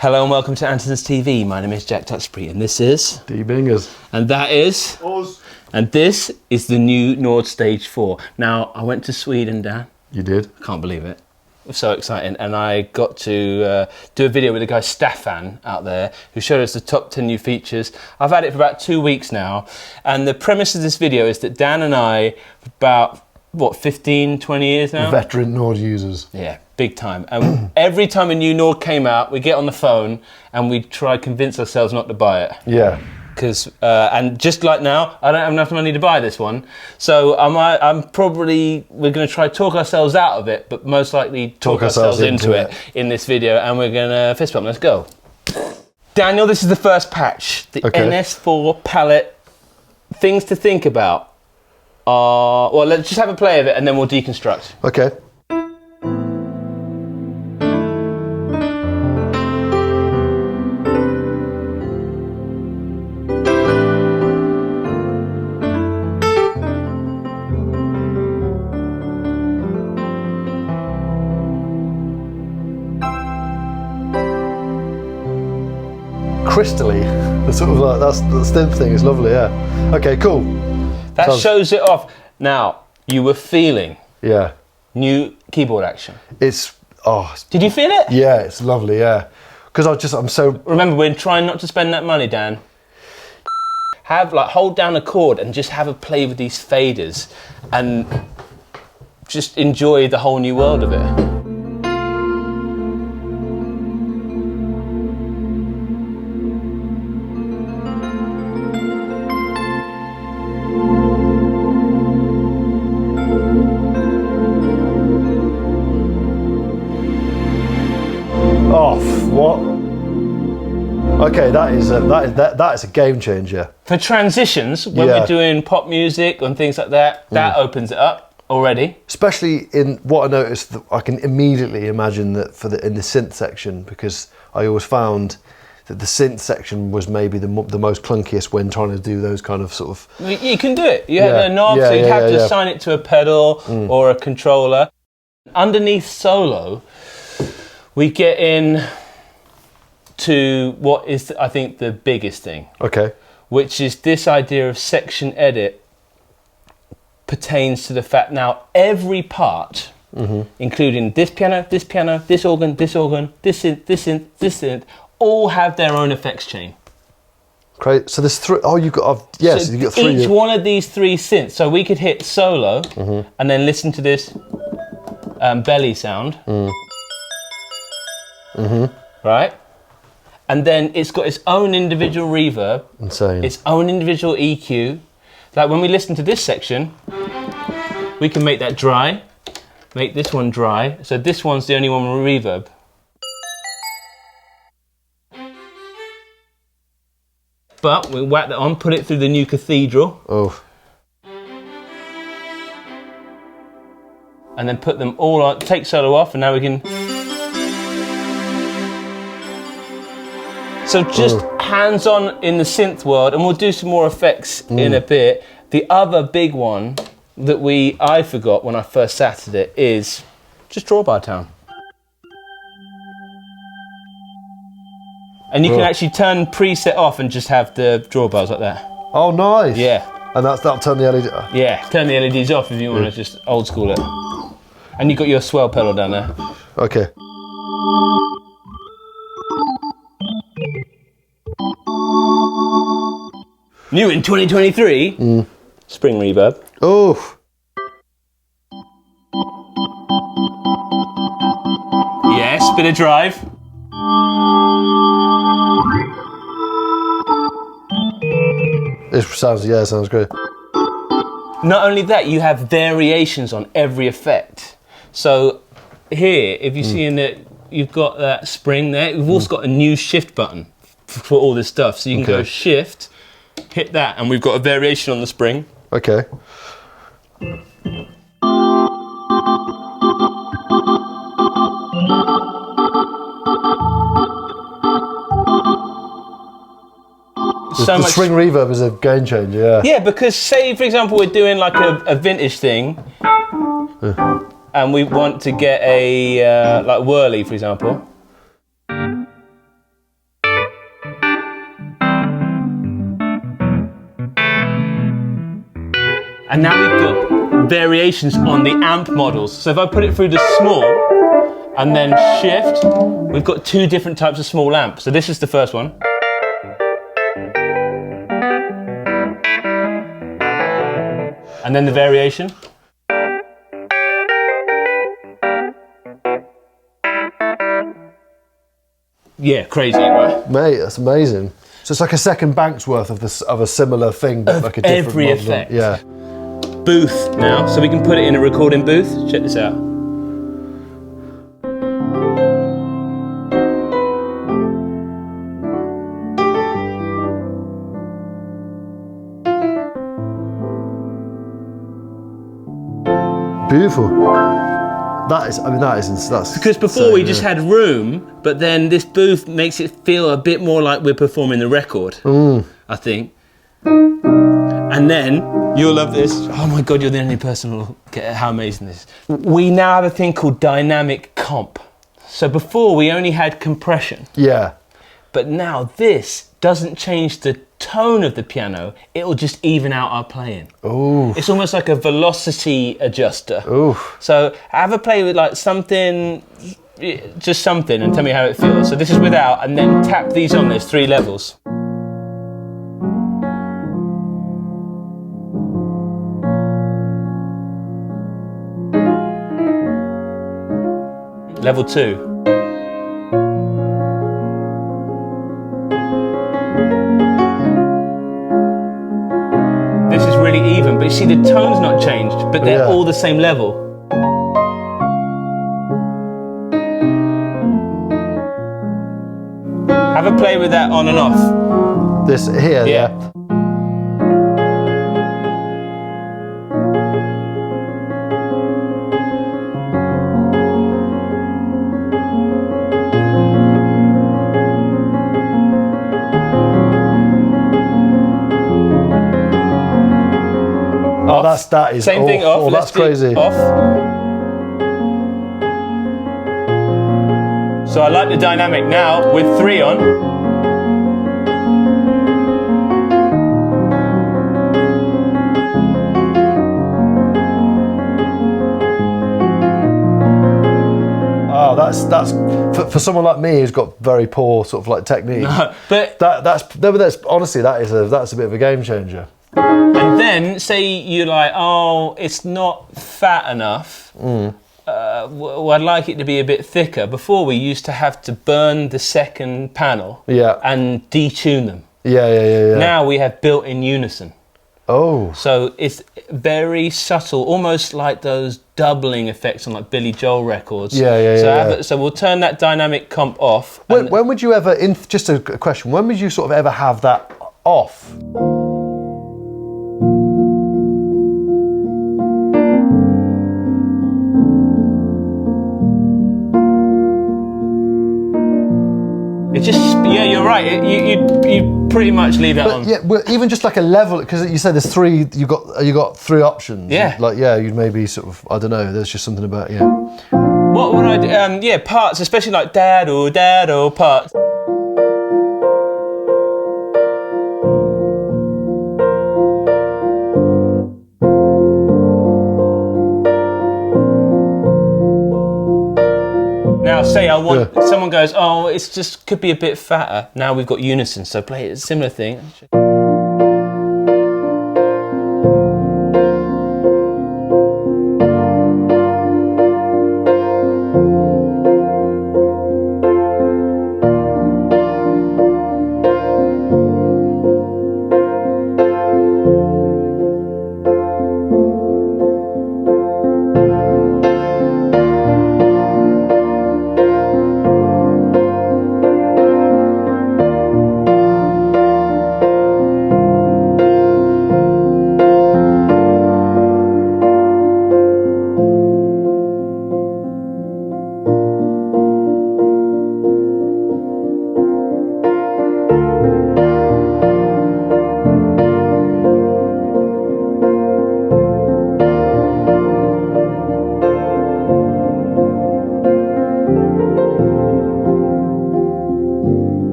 Hello and welcome to Andertons TV. My name is Jack Tuxbury and this is... D Bingers. And that is... Oz. And this is the new Nord Stage 4. Now, I went to Sweden, Dan. You did? I can't believe it. It was so exciting. And I got to do a video with a guy, Staffan, out there, who showed us the top 10 new features. I've had it for about 2 weeks now. And the premise of this video is that Dan and I, about, what, 15, 20 years now? Veteran Nord users. Yeah, big time. And every time a new Nord came out, we get on the phone and we try to convince ourselves not to buy it. Yeah. Because and just like now, I don't have enough money to buy this one, so we're going to try to talk ourselves out of it, but most likely talk ourselves into it in this video, and we're going to fist bump. Let's go. Daniel, this is the first patch, the NS4 palette. Things to think about are, well, let's just have a play of it and then we'll deconstruct. Okay. Crystally, the sort of like, that's the synth thing is lovely, yeah. Okay, cool. That shows it off. Now, you were feeling new keyboard action. It's, did you feel it? Yeah, it's lovely, yeah. Because I'm so... Remember, we're trying not to spend that money, Dan. Hold down a chord and just have a play with these faders and just enjoy the whole new world of it. What? Okay, that is a game changer. For transitions, when we're doing pop music and things like that, that opens it up already. Especially in what I noticed, that I can immediately imagine that in the synth section, because I always found that the synth section was maybe the most clunkiest when trying to do those kind of sort of... You can do it. You have a knob, so you'd have to assign it to a pedal or a controller. Underneath solo, we get in to what is, I think, the biggest thing. Okay. Which is this idea of section edit pertains to the fact now every part, including this piano, this organ, this synth, this synth, all have their own effects chain. Great. So there's three. Oh, you've got so you've got three. Each one of these three synths. So we could hit solo and then listen to this belly sound. Right? And then it's got its own individual reverb. Insane. Its own individual EQ. Like when we listen to this section, we can make that dry, make this one dry. So this one's the only one with reverb. But we whack that on, put it through the new Cathedral. Oh. And then put them all on, take solo off, and now we can... So just hands-on in the synth world, and we'll do some more effects in a bit. The other big one that I forgot when I first sat at it is just Drawbar Town. And you can actually turn preset off and just have the drawbars like that. Oh, nice. Yeah. And that'll turn the LED... Yeah, turn the LEDs off if you want to just old school it. And you've got your swell pedal down there. Okay. New in 2023, Spring Reverb. Oh. Yes, bit of drive. It sounds great. Not only that, you have variations on every effect. So here, if you see in it, you've got that spring there. We've also got a new shift button for all this stuff. So you can go shift, hit that, and we've got a variation on the spring. Okay. The Spring Reverb is a game changer, yeah. Yeah, because say, for example, we're doing like a vintage thing, and we want to get a like whirly, for example. And now we've got variations on the amp models. So if I put it through the small and then shift, we've got 2 different types of small amp. So this is the first one. And then the variation. Yeah, crazy, right? Mate, that's amazing. So it's like a second bank's worth of a similar thing, but like a different every model. effect. Yeah. Booth now, so we can put it in a recording booth. Check this out. Beautiful. That's because before we just had room, but then this booth makes it feel a bit more like we're performing the record. I think. And then you'll love this. Oh my God, you're the only person who'll get how amazing this is. We now have a thing called dynamic comp. So before we only had compression. Yeah. But now this doesn't change the tone of the piano, it'll just even out our playing. Ooh. It's almost like a velocity adjuster. Ooh. So have a play with like something, just something, and tell me how it feels. So this is without, and then tap these on, there's 3 levels. Level 2. This is really even, but you see the tone's not changed, but they're all the same level. Have a play with that on and off. This here, yeah. That is same thing off. Oh, that's crazy. Off. So I like the dynamic now with 3 on. Oh, that's for someone like me who's got very poor sort of like technique. No, but that's honestly that's a bit of a game changer. And then say you're like, oh, it's not fat enough. Well, I'd like it to be a bit thicker. Before we used to have to burn the second panel and detune them. Yeah. Now we have built-in Unison. Oh. So it's very subtle, almost like those doubling effects on like Billy Joel records. So we'll turn that dynamic comp off. When would you ever, just a question, when would you sort of ever have that off? It just, you're right. You pretty much leave that on. Yeah, well, even just like a level, because you said there's 3. You got 3 options. Yeah. Like you'd maybe sort of, I don't know. There's just something about What would I do? Parts, especially like dad-o parts. Now say I want, someone goes, oh, it's just could be a bit fatter. Now we've got Unison, so play it, similar thing.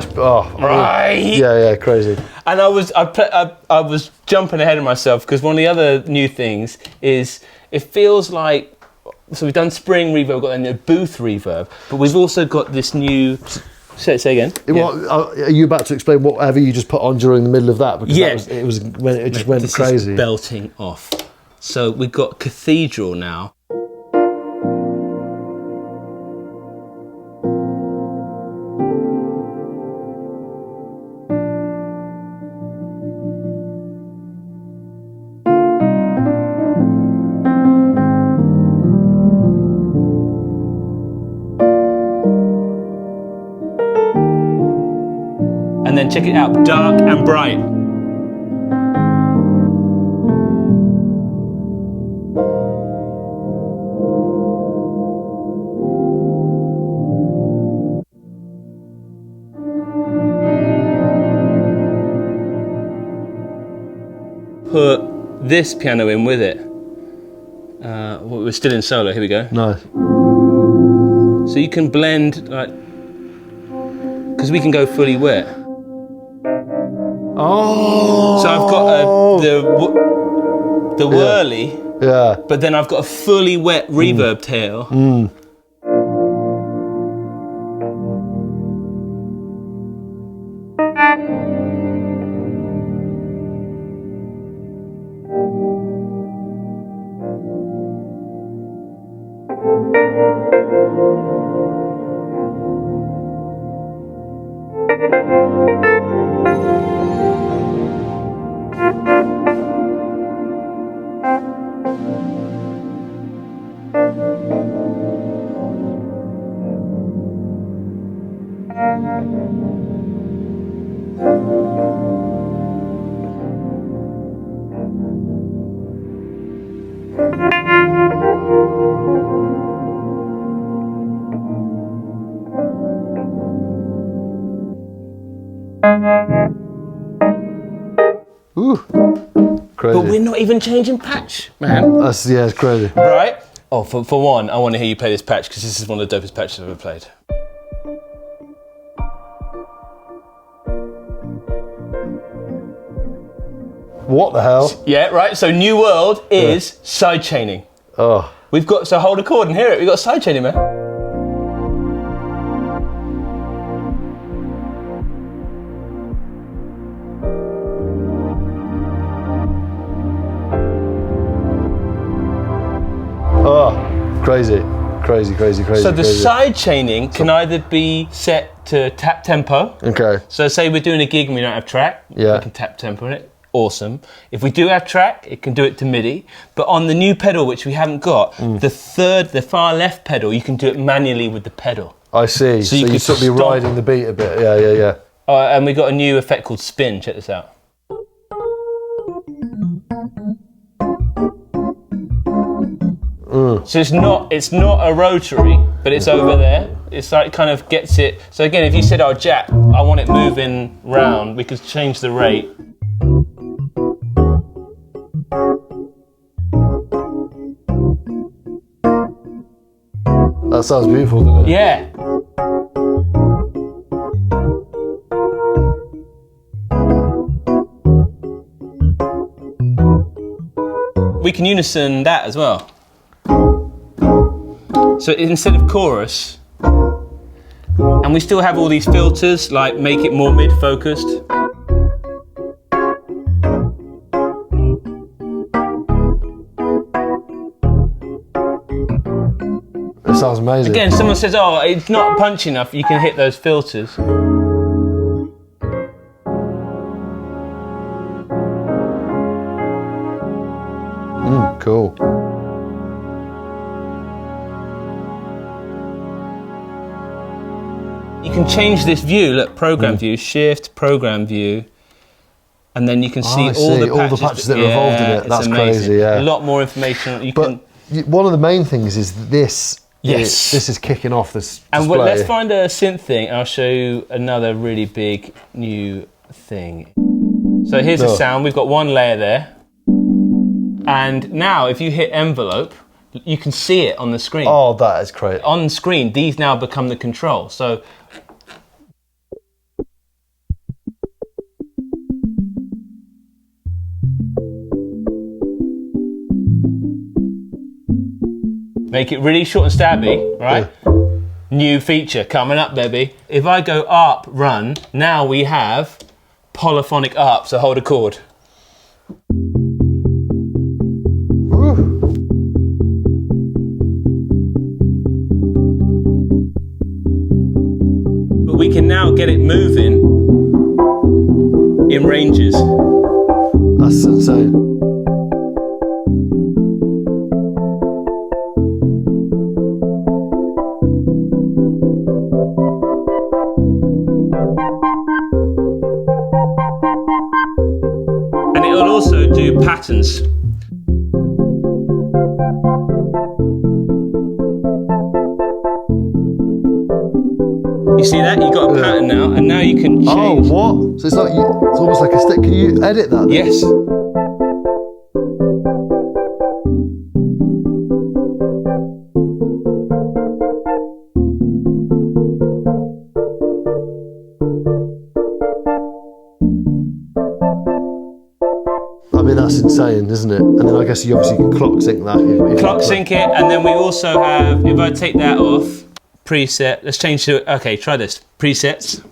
nice. Oh, Right. Yeah, crazy. And I was jumping ahead of myself because one of the other new things is it feels like, so we've done Spring Reverb, we've got a booth reverb, but we've also got this new. Say again. Are you about to explain whatever you just put on during the middle of that? Because it was when it just went crazy. Is belting off. So we've got Cathedral now. And then check it out, dark and bright. Put this piano in with it. We're still in solo, here we go. Nice. So you can blend, like, because we can go fully wet. Oh. So I've got the whirly, but then I've got a fully wet reverb tail. Ooh, crazy. But we're not even changing patch, man. It's crazy. Right? Oh, for one, I want to hear you play this patch because this is one of the dopest patches I've ever played. What the hell? Yeah, right. So New World is sidechaining. Oh. We've got, so hold a chord and hear it. We've got sidechaining, man. Crazy. So the sidechaining can either be set to tap tempo. Okay. So say we're doing a gig and we don't have track. Yeah. We can tap tempo in it. Awesome. If we do have track, it can do it to MIDI. But on the new pedal, which we haven't got, the far left pedal, you can do it manually with the pedal. I see. So you could sort of be riding the beat a bit. Yeah. And we got a new effect called spin. Check this out. So it's not a rotary, but it's over there. It's like kind of gets it. So again, if you said, "Oh, Jack, I want it moving round," we could change the rate. That sounds beautiful, doesn't it? Yeah. We can unison that as well. So instead of chorus, and we still have all these filters, like make it more mid-focused. It sounds amazing. Again, someone says, "Oh, it's not punchy enough," you can hit those filters. Cool. You can change this view. Look, program view, shift, program view, and then you can see all the patches that are involved in it. That's amazing. Crazy. Yeah. A lot more information. One of the main things is this. Yes. This is kicking off this display. And let's find a synth thing. I'll show you another really big new thing. So here's the sound. We've got one layer there. And now if you hit envelope, you can see it on the screen. Oh, that is great. On screen, these now become the control. So Make it really short and stabby, right? New feature coming up, baby. If I go ARP run, now we have polyphonic ARP, so hold a chord. But we can now get it moving in ranges. That's insane. And it'll also do patterns. You see that? You got a pattern now, and now you can change. Oh, what? So it's like it's almost like a stick. Can you edit that then? Yes. I mean, that's insane, isn't it? And then I guess you obviously can clock sync that. Clock sync it, and then we also have, if I take that off, preset, let's change to, okay, try this, presets.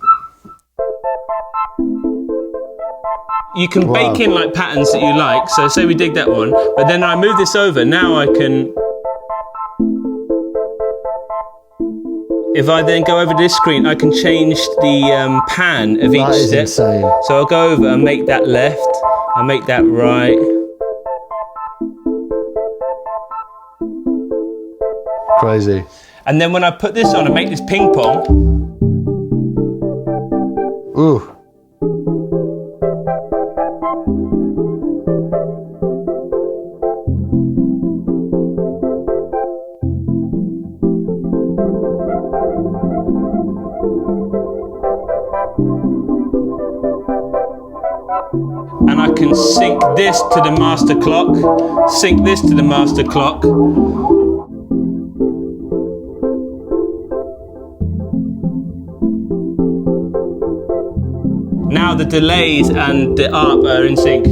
You can bake in like patterns that you like, so say we dig that one, but then I move this over, now I can, if I then go over this screen, I can change the pan of each That is step. insane. So I'll go over and make that left, I'll make that right. Crazy. And then when I put this on and make this ping pong. Ooh. And I can sync this to the master clock, sync this to the master clock. Now the delays and the ARP are in sync.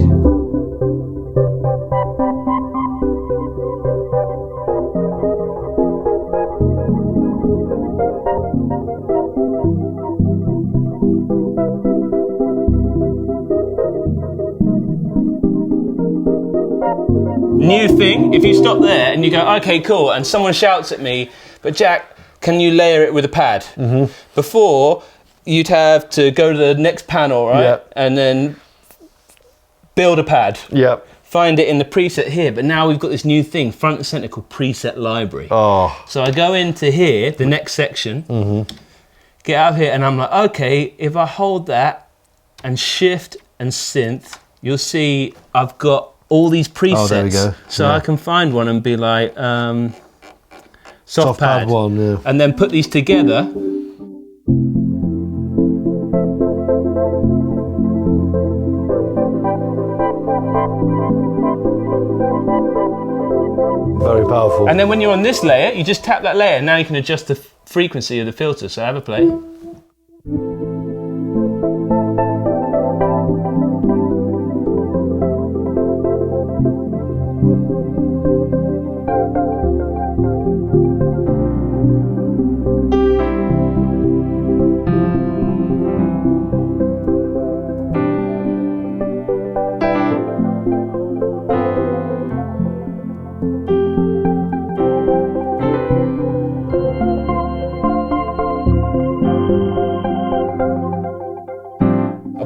New thing, if you stop there and you go, okay, cool, and someone shouts at me, but Jack, can you layer it with a pad? Mm-hmm. Before, you'd have to go to the next panel, right? Yep. And then build a pad. Yep. Find it in the preset here, but now we've got this new thing, front and center, called preset library. Oh. So I go into here, the next section, get out of here, and I'm like, okay, if I hold that and shift and synth, you'll see I've got all these presets. Oh, there we go. So I can find one and be like, soft pad one, yeah. and then put these together. Very powerful. And then when you're on this layer, you just tap that layer, and now you can adjust the frequency of the filter. So have a play.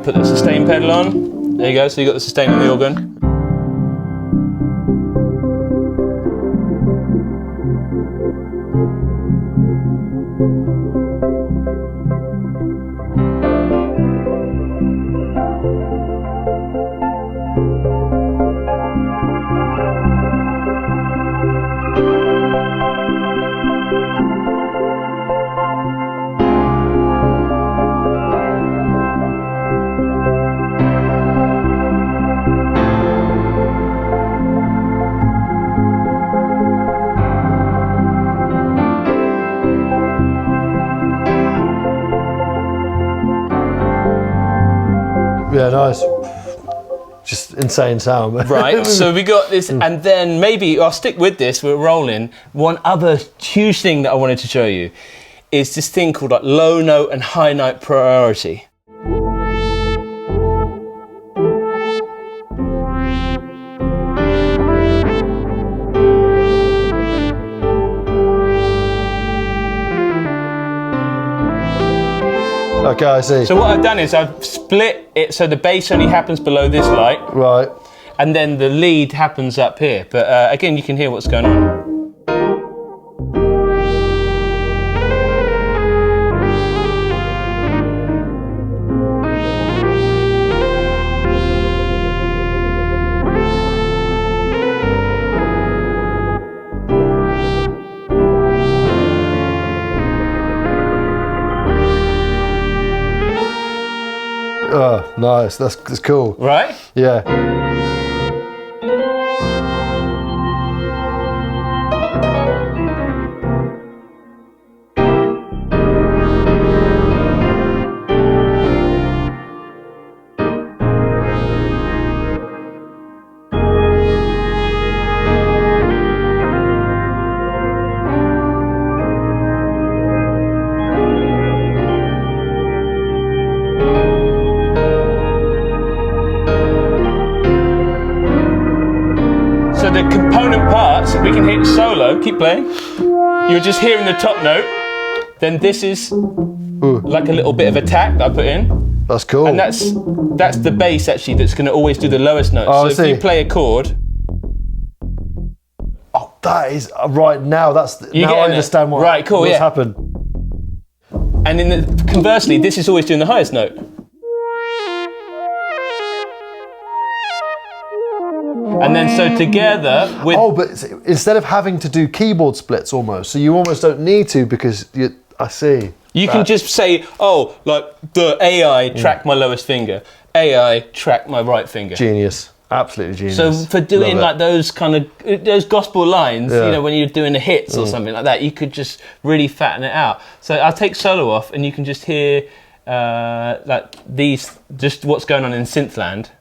Put the sustain pedal on. There you go, so you got the sustain on the organ. Yeah, nice. just insane sound. Right, so we got this, and then maybe I'll stick with this, we're rolling. One other huge thing that I wanted to show you is this thing called like low note and high note priority. Okay, I see. So what I've done is I've split it so the bass only happens below this light. Right. And then the lead happens up here. But again, you can hear what's going on. Oh, nice. That's cool. Right? Yeah. The component parts, we can hit solo, keep playing. You're just hearing the top note. Then this is like a little bit of attack that I put in. That's cool. And that's the bass actually that's going to always do the lowest note. Oh, so if you play a chord. Oh, that is right now. Now I understand what's happened. And conversely, this is always doing the highest note. And then so together with... Oh, but instead of having to do keyboard splits almost, so you almost don't need to because I see. You can just say, oh, like the AI track my lowest finger, AI track my right finger. Genius. Absolutely genius. So for doing like those kind of, those gospel lines, you know, when you're doing the hits or something like that, you could just really fatten it out. So I'll take solo off and you can just hear like these, just what's going on in Synthland.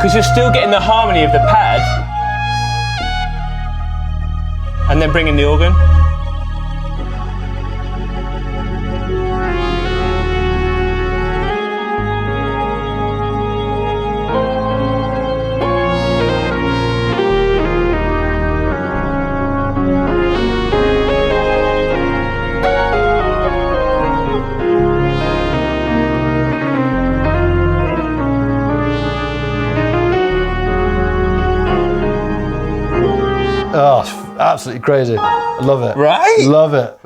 Because you're still getting the harmony of the pad, and then bring in the organ. Oh, absolutely crazy. I love it. Right? Love it.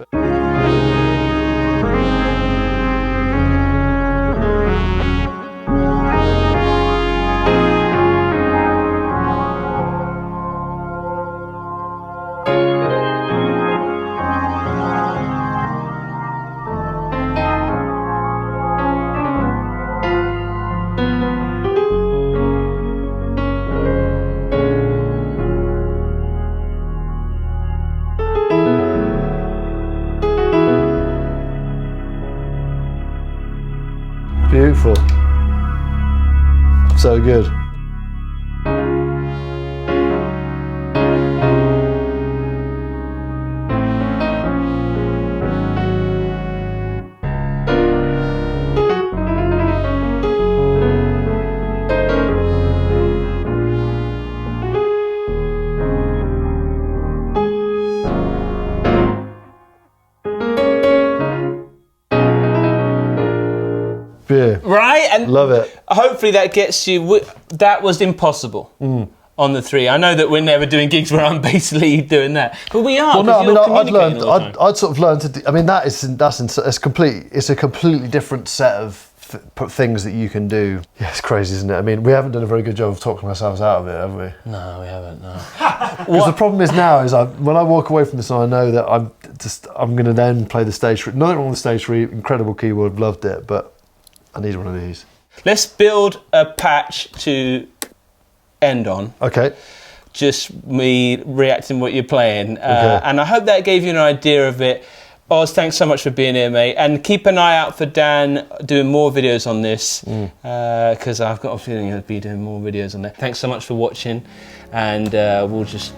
Beautiful. So good. Yeah. Right? And love it. Hopefully that gets you... That was impossible on the 3. I know that we're never doing gigs where I'm basically doing that, but we are. Well, no, I'd sort of learned to do... I mean, it's a completely different set of things that you can do. Yeah, it's crazy, isn't it? I mean, we haven't done a very good job of talking ourselves out of it, have we? No, we haven't, no. Because the problem is now is when I walk away from this, I know that I'm going to then play the stage 3. Nothing wrong with the stage 3, incredible keyboard, loved it, but I need one of these. Let's build a patch to end on. Okay. Just me reacting what you're playing. And I hope that gave you an idea of it. Oz, thanks so much for being here, mate. And keep an eye out for Dan doing more videos on this, because I've got a feeling he'll be doing more videos on that. Thanks so much for watching, and we'll just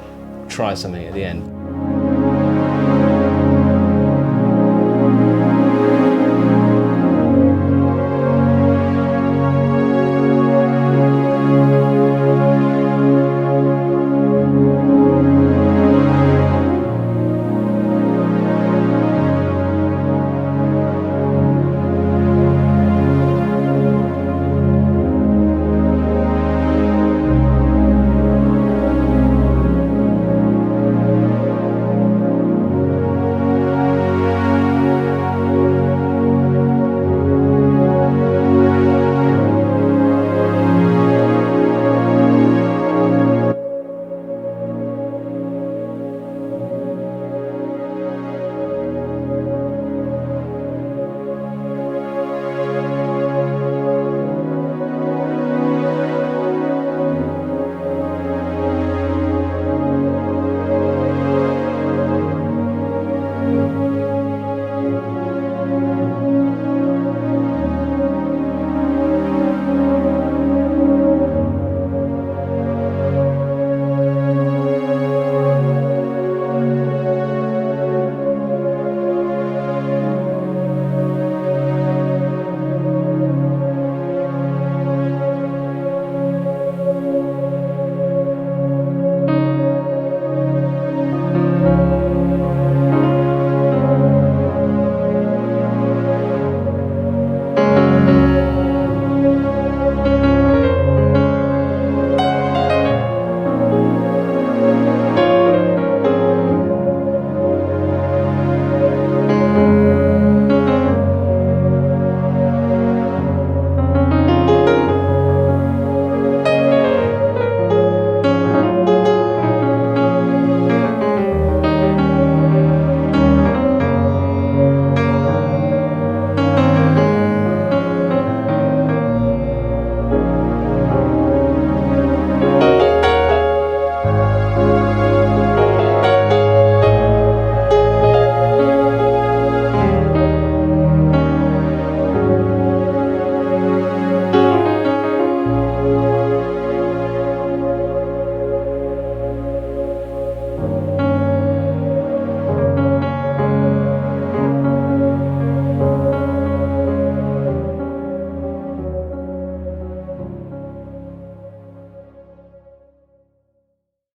try something at the end.